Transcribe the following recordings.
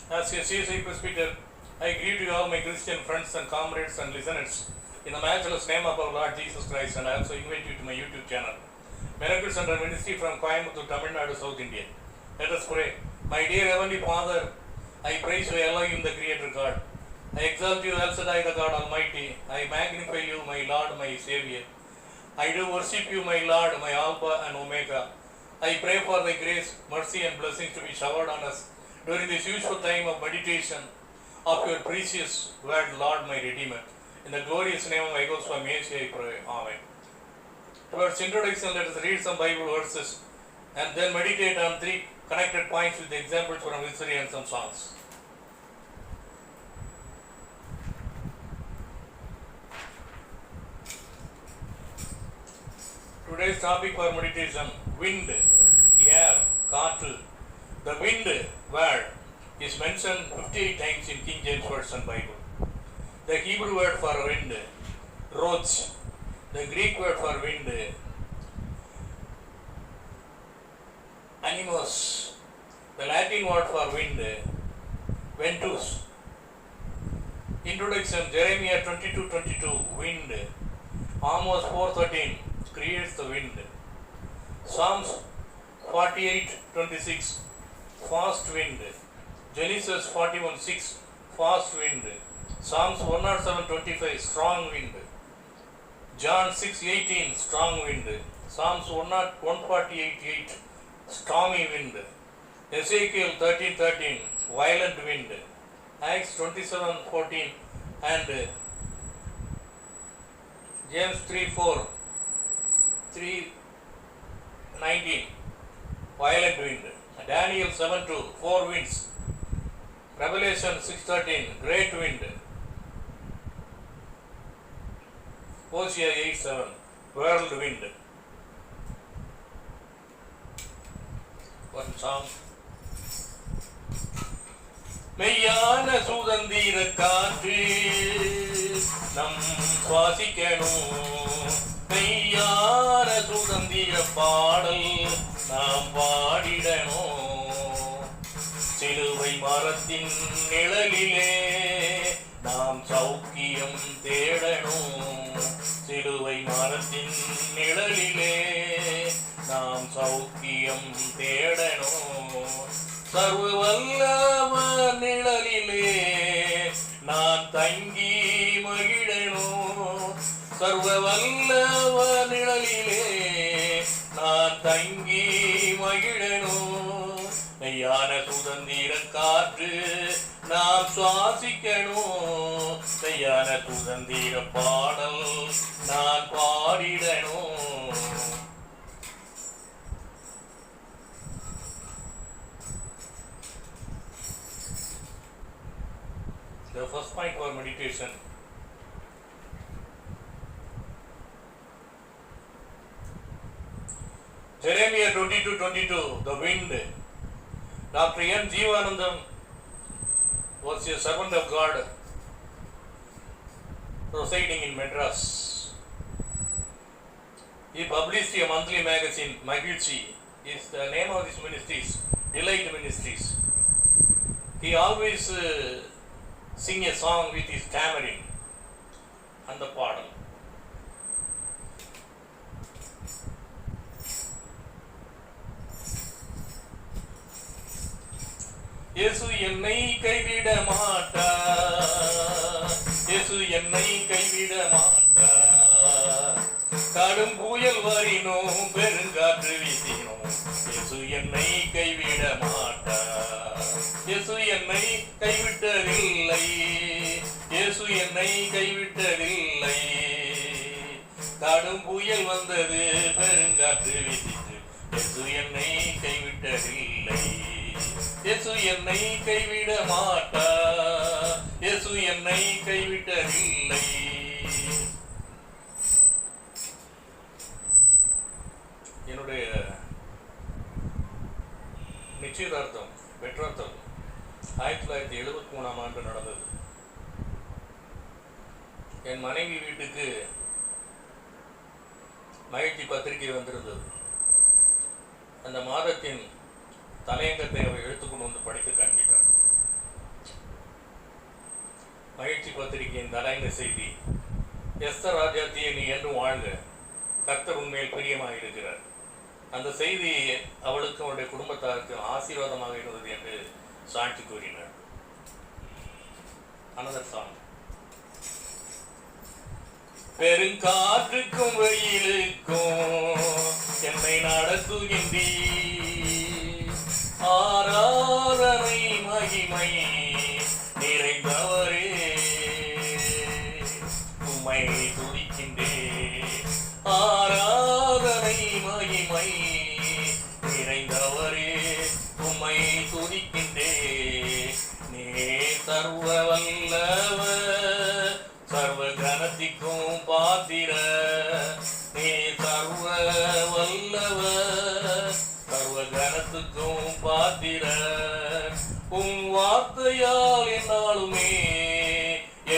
As a CSI presbyter, I greet you all my Christian friends and comrades and listeners in the matchless name of our Lord Jesus Christ, and I also invite you to my YouTube channel, Miracle Center Ministry from Coimbatore, Tamil Nadu, South India. Let us pray. My dear Heavenly Father, I praise you, Elohim, the Creator God. I exalt you, El Shaddai, the God Almighty. I magnify you, my Lord, my Savior. I do worship you, my Lord, my Alpha and Omega. I pray for thy grace, mercy and blessings to be showered on us during this useful time of meditation of your precious word, Lord, my Redeemer. In the glorious name of my Goswami Messiah, I pray. Amen. Towards introduction, let us read some Bible verses and then meditate on 3 connected points with examples from history and some songs. Today's topic for meditation: wind, air, kaatru. The wind word is mentioned 58 times in King James Version Bible. The Hebrew word for wind, roch. The Greek word for wind, animos. The Latin word for wind, ventus. Introduction: Jeremiah 22:22, wind. Amos 4:13, creates the wind. Psalms 48:26, fast wind. Genesis 41:6, fast wind. Psalms 107:25, strong wind. John 6:18, strong wind. Psalms 148:8, stormy wind. Ezekiel 13:13, violent wind. Acts 27:14 and James 3:4, 3:19, violent wind. Daniel 7:2, 4 winds. Revelation 6:13, great wind. Hosea 8:7, whirled wind. One song. மெய்யான சுதந்திர காற்று நம் சுவாசிக்கணும், மெய்யான சுதந்திர பாடல் நாம் பாடிடணும். சிலுவை மரத்தின் நிழலிலே நாம் சௌக்கியம் தேடணும், சிலுவை மரத்தின் நிழலிலே நாம் சௌக்கியம் தேடணும். சர்வ வல்லவர் நிழலிலே நான் தங்கி மகிழணும், சர்வ வல்லவர் நிழலிலே நான் தங்கி மகிழணும். மெய்யான சுதந்திர காற்று நாம் சுவாசிக்கணும், மெய்யான சுதந்திர பாடல் நான் பாடிடணும். The first point for meditation: Jeremiah 22:22, the wind. Dr. N. Jeevanandam was a servant of God residing in Madras. He published a monthly magazine, Magilchi is the name of his ministries, Delight Ministries. He always sing a song with his tamarind and the பாடல். இயேசு என்னை கைவிட மாட்டார், இயேசு என்னை கைவிட மாட்டார். கடும் புயல் வரினோம், பெருங்காற்று வீசினோம், இயேசு என்னை கைவிட மாட்டார். இயேசு என்னை கைவிட்டதில்லை, இயேசு என்னை கைவிட்டதில்லை. கடும் புயல் வந்தது, பெருங்காற்று வீசிற்று, இயேசு என்னை கைவிட்டதில்லை. இயேசு என்னை கைவிட மாட்டார், இயேசு என்னை கைவிட்டதில்லை. என்னுடைய நிச்சயதார்த்தம் பெற்றார்த்தம் 1973ஆம் ஆண்டு நடந்தது. என் மனைவி வீட்டுக்கு மகிழ்ச்சி பத்திரிகை வந்திருந்தது. அந்த மாதத்தின் தலையங்கத்தை அவர் எடுத்துக்கொண்டு வந்து படித்து காண்பித்தார். இன்னைக்கு இந்த அடைந்த செய்தி, எஸ்தர் ராஜாத்தியை நீ என்றும் வாழ்க, கர்த்தர் உண்மையில் பிரியமாக இருக்கிறார். அந்த செய்தி அவளுக்கு அவளுடைய குடும்பத்தாருக்கு ஆசீர்வாதமாக இருந்தது என்று சாட்சி கூறினார். Another song. பெருங்காற்றுக்கும் வெயிலுக்கும் என்னை நடத்துகின்றீ, ஆராதனை மகிமை நிறைந்தவரே, உம்மை துதிக்கின்றே, ஆராதனை மகிமை நிறைந்தவரே, உம்மை துதிக்கின்றே, நீ சர்வ வல்லவர், சர்வ கனத்திற்கும் பாத்திர, நீ சர்வ வல்லவர், சர்வ கனத்துக்கும் பாத்திர, உம் வார்த்தையால் என்னாலுமே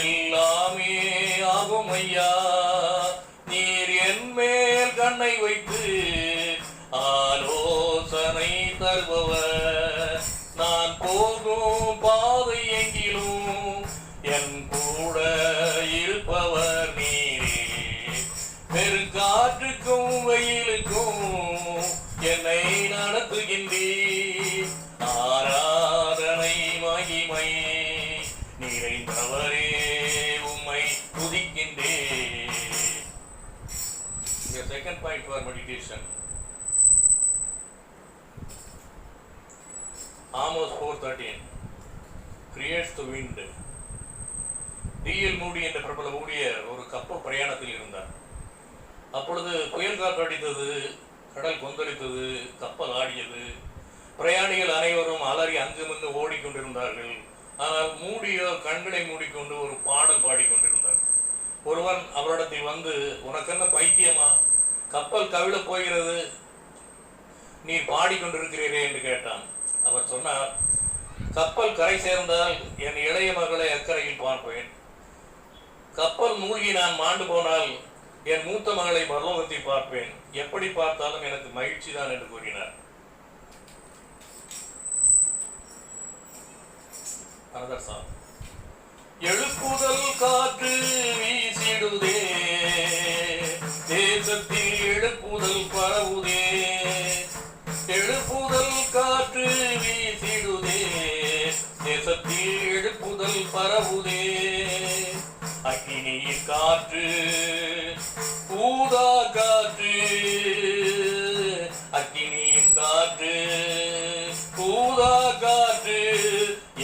எல்லாமே ஆகும் ஐயா, நீர் என் மேல் கண்ணை வைத்து ஆலோசனை தருபவர், நான் போகும் பாதை எங்கிலும் என் கூட இருப்பவர் நீரே, பெருங்காற்றுக்கும் வெயிலுக்கும் என்னை நடத்துகின்றீர், ஆராதனை மகிமை நிறைந்தவரே, உம்மை துதிக்கின்றேன். The second point for meditation, Amos 4:13 creates the wind. TL மூடி என்ற பிரபல ஊழியர் ஒரு கப்பல் பிரயாணத்தில் இருந்தார். அப்பொழுது புயல் காற்று அடித்தது, கடல் கொந்தளித்தது, கப்பல் ஆடியது, பிரயாணிகள் அனைவரும் அலறி அங்குமிங்கு ஓடிக்கொண்டிருந்தார்கள். ஆனால் மூடியோ கண்களை மூடிக்கொண்டு ஒரு பாடல் பாடிக்கொண்டிருந்தார். ஒருவன் அவரிடத்தில் வந்து, உனக்கென்ன பைத்தியமா, கப்பல் கவிழ போகிறது, நீர் பாடிக்கொண்டிருக்கிறீரே என்று கேட்டான். அவர் சொன்னார், கப்பல் கரை சேர்ந்தால் என் இளைய மகளை அக்கறையில் பார்ப்பேன், கப்பல் மூழ்கி நான் மாண்டு போனால் என் மூத்த மகளை பரலோகத்தை பார்ப்பேன், எப்படி பார்த்தாலும் எனக்கு மகிழ்ச்சி தான் என்று கூறினார். எழுப்புதல் காற்று வீசிடுதே, தேசத்தில் எழுப்புதல் பரவுதே, எழுப்புதல் காற்று வீசிடுதே, தேசத்தில் எழுப்புதல் பரவுதே, அக்கினியின் காற்று ஊதா காற்று, அக்கினியின் காற்று ஊதா காற்று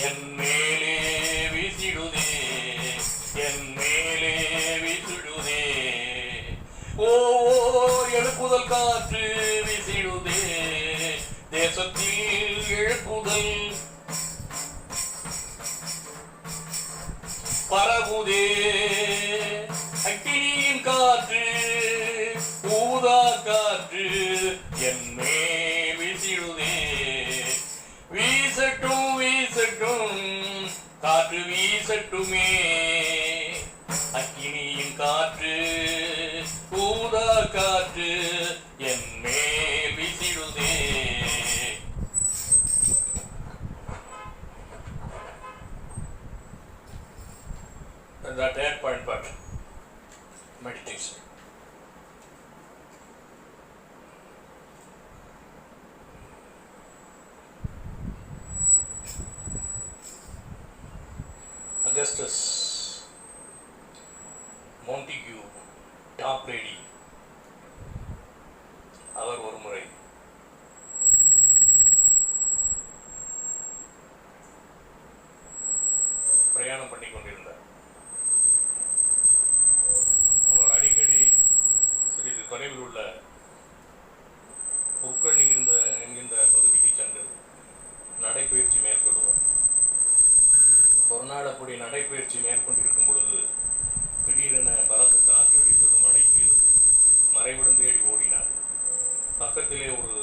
என் மேலே வீசிடுதே, என் மேலே வீசிடுதே, ஓ எழுப்புதல் காற்று வீசிடுதே, தேசத்தில் எழுப்புதல் பரவுதே, அக்கினியின் காற்று ஊதா காற்று என் மேல் வீசிடுதே, வீசட்டும் வீசட்டும் காற்று வீசட்டுமே, அக்கினியின் காற்று ஊதா காற்று என் மேல் வீசிடுதே. The third point part, meditation. Augustus Montague, top lady, அவர் ஒரு முறை பிரயாணம் பண்ணி கொண்டிருந்தார். அவர் அடிக்கடி சிறிது தொலைவில் உள்ள புற்கள் என்கின்ற பகுதிக்கு சென்று நடைப்பயிற்சி மேற்கொள்வார். ஒரு நாள் அப்படி நடைப்பயிற்சி மேற்கொண்டிருக்கும் பொழுது திடீரென பலத்த காற்று அடித்தது, மழை பெய்தது. மறைவிடம் தேடி ஓடினார். பக்கத்திலே ஒரு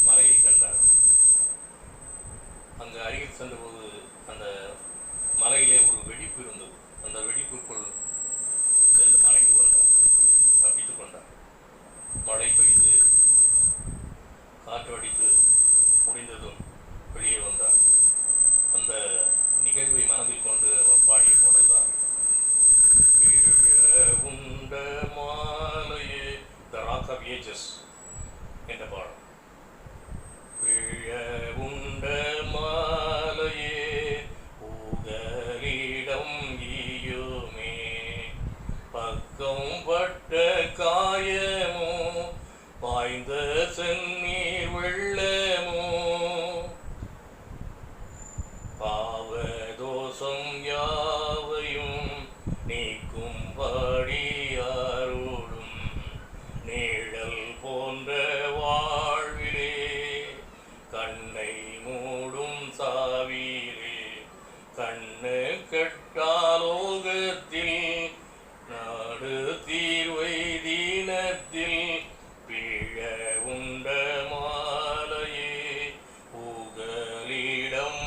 மலையை கண்டார். அங்கு அருகில் சென்றபோது அந்த மலையிலே ஒரு வெடிப்பு இருந்தது. அந்த வெடிப்புக்குள் சென்று மறைந்து கொண்டார், தப்பித்துக் கொண்டார். மழை பெய்து காற்று அடித்து முடிந்ததும் வெளியே வந்தார். அந்த நிகழ்வை மனதில் கொண்டு அவர் பாடிய உண்ட மாலையே, த ராக் ஆஃப் ஏஜஸ் என்ற பாடம். பிழ உண்ட மாலையே புகலிடம் ஈயுமே, பக்கம் பட்ட காயமோ பாய்ந்த செந்நீர் வெள்ளமோ, பாவதோஷம் யாவையும் நீக்கும் படியாரோடும், நிழல் போன்ற வாழ்விலே கண்ணை மூடும் சாவிலே, கண்ணு கெட்டாலோகத்தில் நாடு தீர்வை தீனத்தில், பிழ உண்ட மாலையே புகலிடம்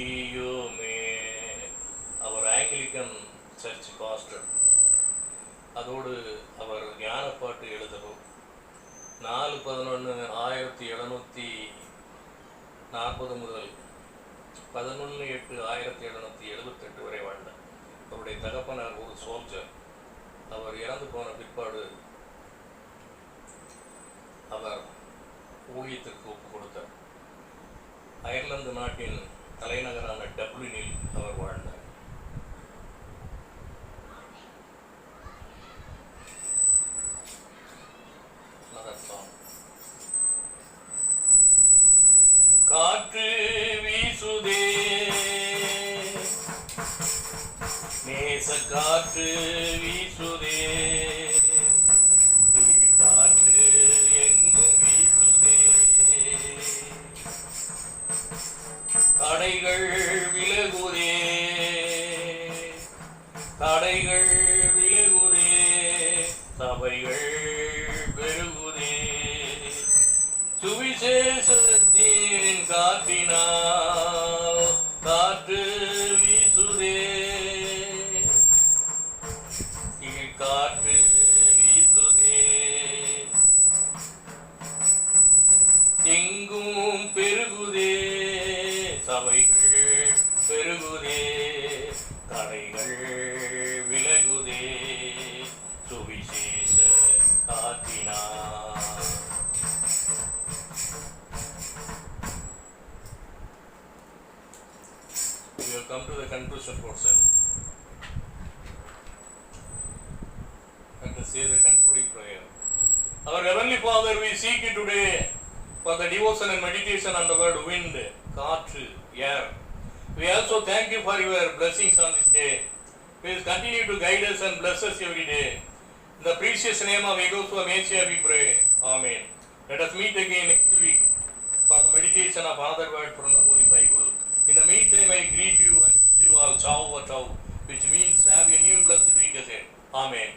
ஈயுமே. அவர் ஆங்கிலிக்கன் சர்ச் பாஸ்டர். அதோடு அவர் ஞானப்பாட்டு எழுதவும் 4/11/1740 முதல் 11/8/1778 வரை வாழ்ந்தார். அவருடைய தகப்பனார் ஒரு சோல்ஜர். அவர் இறந்து போன பிற்பாடு அவர் ஊழியத்திற்கு ஒப்பு கொடுத்தார். அயர்லாந்து நாட்டின் தலைநகரான டப்ளினில் அவர் வாழ்ந்தார். காற்று வீசுதே நேச காற்று வீசுதே, காற்று எங்கும் வீசுதே, தடைகள் விலகுதே, தடைகள் விலகுதே, சபைகள் பெருகுதே, சுவிசேஷத்தின் காற்றினால் காற்று வீசுதே, காற்று வீசுதே, எங்கும் பெருகுதே, சபைகள் பெருகுதே, தடைகள் விலகுதே, சுவிசேஷ காற்றினார். We have come to the conclusion portion. Let us say the concluding prayer. Our Heavenly Father, we seek you today for the devotion and meditation on the word wind, kaatru, air. We also thank you for your blessings on this day. Please continue to guide us and bless us every day. In the precious name of Yeshua Messiah we pray. Amen. Let us meet again next week for the meditation of another word from the Holy Bible. In the meantime, I greet you and wish you all ciao or ciao, which means have a new blessed week ahead. Amen.